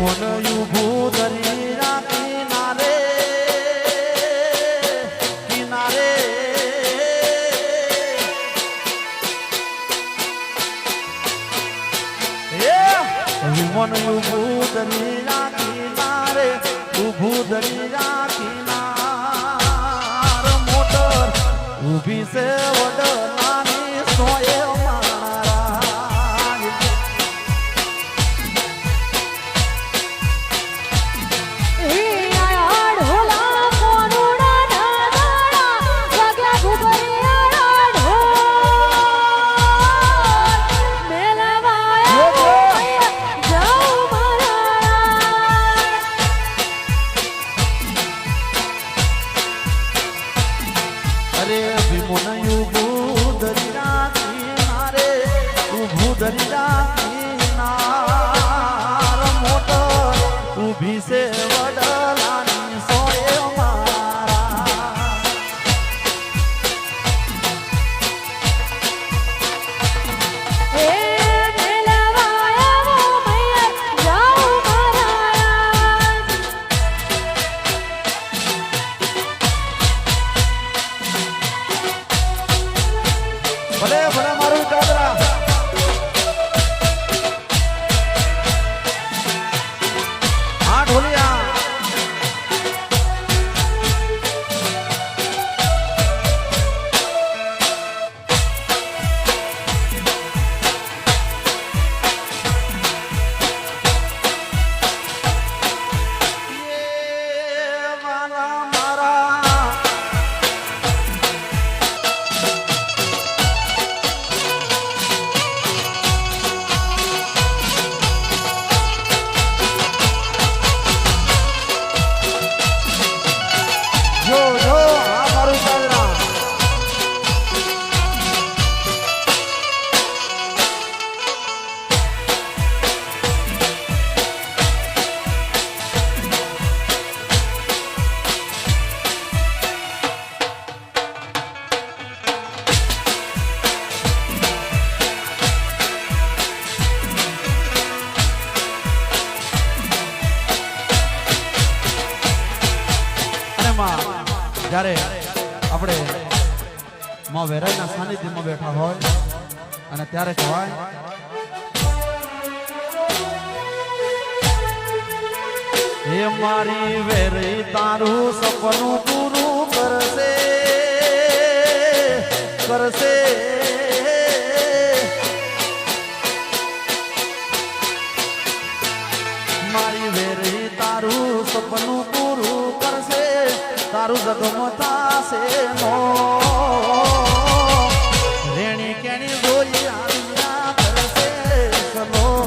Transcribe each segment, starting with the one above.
ભીમોનયું ભૂધરી રાખી નારે કિનારે ભીમોનયું ભૂધરી રાખી નારે ભૂધરી રાખી નાર મોટર ઊભી છે વડલાની સોએ ઊભી છે વડલાની સોએ ભલે ભલે મારું દાદરા જ્યારે આપણે માં વેરાઈના સાનિધ્યમાં બેઠા હોય અને ત્યારે કહેવાય હે મારી વેરઈ તારું સપનું પૂરું કરશે કરશે મારી વેરઈ તારું સપનું પૂરું કરશે તારું જગમાં થાશે નો રેણી કેણી જોઈ આવ્યા કરશે સલો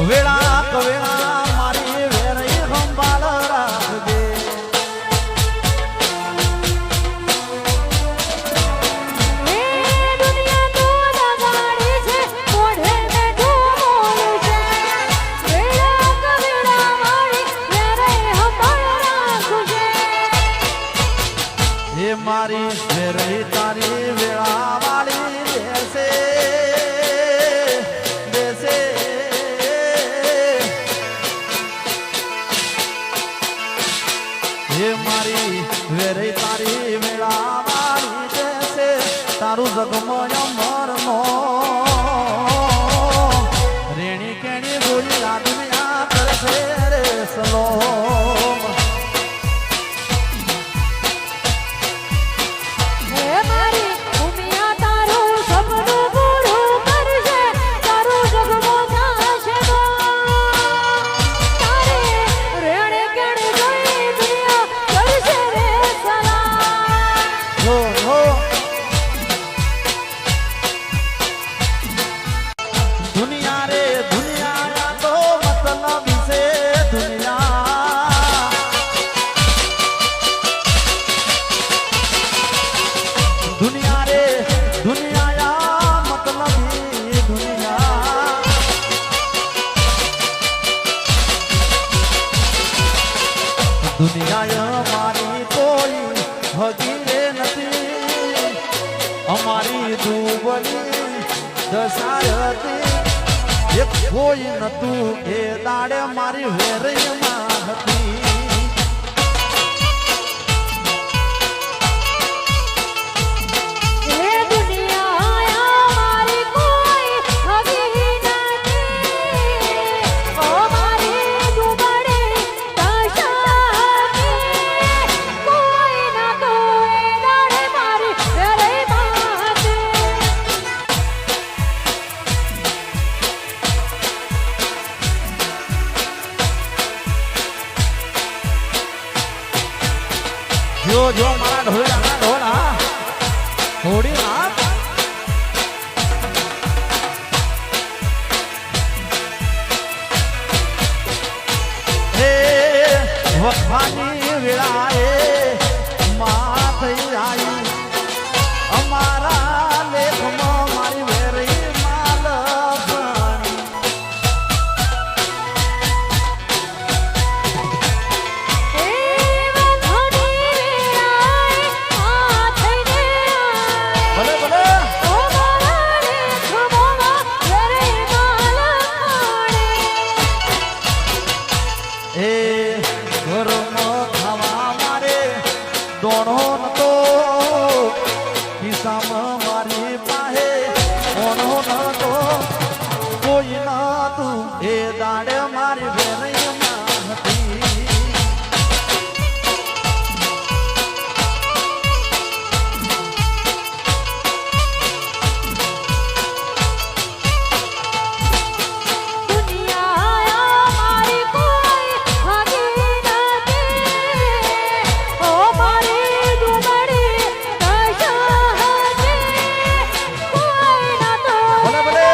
વેળા કવેળા મારી વેરઈ સંભાળ રાખજે દુનિયા તારું જગમય મરનો રેણી કેણી બોલી આદમી આ કરશે રે સલોમ હે મારી ઉમિયા તારું સપનું પૂરું કરશે તારું જગમો થશે તારે રેણે કેણે જોઈ દુનિયા કરશે રે સલામ હો હો દુનિયા રે દુનિયા તો મતલબ છે દુનિયા દુનિયા રે દુનિયા મતલબી દુનિયા દુનિયા મારી કોઈ હગીરે નથી અમારી દુબળી દશા હતી એક કોઈ નતું એ દાડે મારી વેરયમાં હતી હે દુનિયા મારી કોઈ હગી નથી ઓ મારી દુબળી દશા કોઈ ના તો એ દાડે મારી વેરે માતે જો જો મારા ઢોળા ઢોળા થોડી રાત હે વખાની વેળાએ માં થઈ આવી અમારા લેખમાં મારી વેરી માલપણી ભલે ભલે એ ઘરમાં ખાવા મારે દોણો નતો ખિસ્સામાં મારી પાસે ઓણો નતો કોઈ નતું એ દાડે મારી વેરૈયામાં હતી ભલે ભલે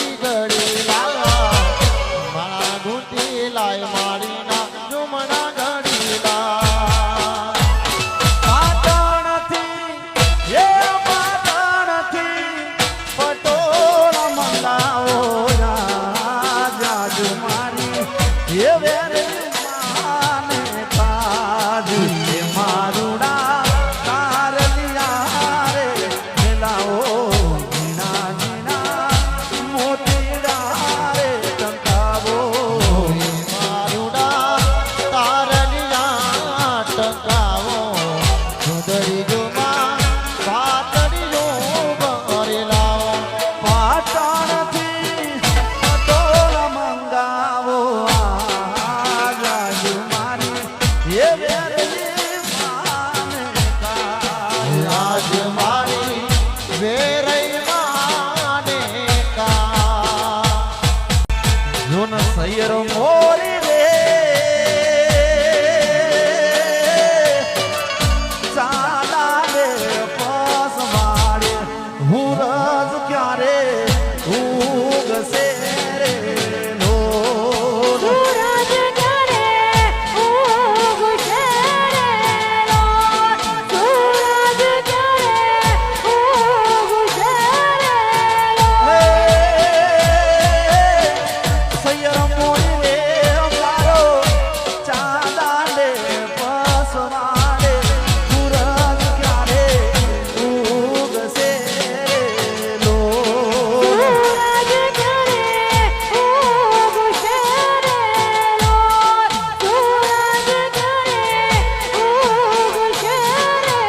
ઘૂંટી ઘડી લાય માળા ઘૂંટી લાય મારી ના જુમના ઘડી લાય પાટણથી એ પાટણથી પટોળ મંગાવો જાજુ મારી એ વેરી માને તાજ એ મારુડા તારલિયા રે મેલાઓ ઝીણા ઝીણા મોતીડા રે ટંકાવો મારુડા તારલિયા ટકાવો સુંદરી જુમા પાતળીઓ ભરી લાવો પાટણથી પટોળ મંગાવો જાજુ મારી એ વેરી માને તાજ આજ મારી વેરઈ માને કા જોન સૈયર મોરી રે ચાલા રે પાસ વાળે હુરજ ક્યારે ઉગસે રે લો સૂરજ ક્યારે ઉગશે રે લોર સૂરજ ક્યારે ઉગશે રે લોર સૈયર મોરી રે મારો ચાલા રે પાસ વાળે હુરજ ક્યારે ઉગસે રે લો સૂરજ ક્યારે ઉગશે રે લોર સૂરજ ક્યારે ઉગશે રે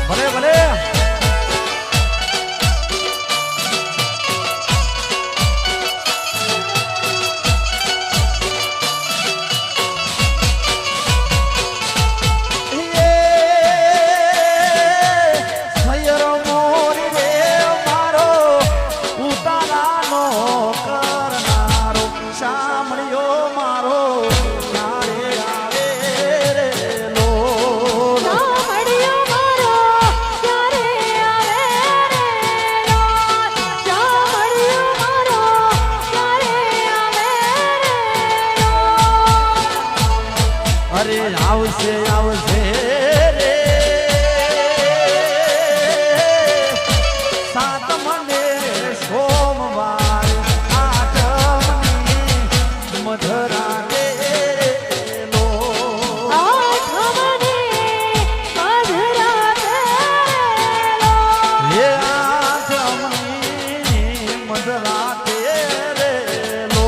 ભલે ભલે સૈયર મોરી રે મારો ઉતારાનો કરનારો સાંભળ્યો મારો ક્યારે આવે રે લો સાંભળ્યો મારો ક્યારે આવે રે લોર સાંભળ્યો મારો ક્યારે આવે રે લોર અરે આવશે આવશે રે સાતમને સોમવાર આઠમની મધરા રે લો આઠમને મધરાતે લોર એ આઠમની મધરા રે લો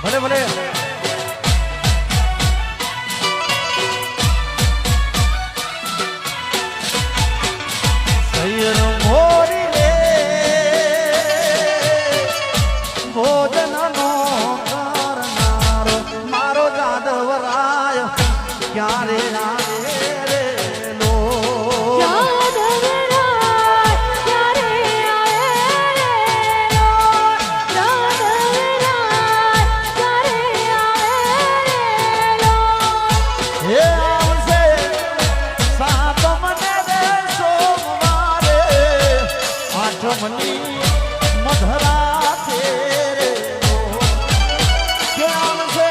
ભલે ભલે સૈયર મોરી રે ભોજનનો કરનારો મારો જાદવરાય ક્યારે આવે રે લો જાદવરાય ક્યારે આવે રે લોર જાદવરાય ક્યારે આવે રે લોર હે આવશે સાતમને રે સોમવારે આઠમની મધરા છે રે લો. કે આવશે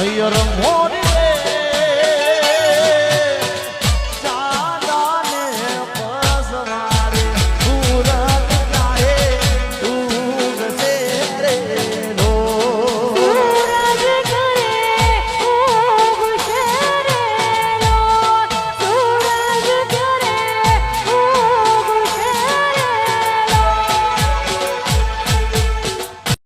હૈયર મો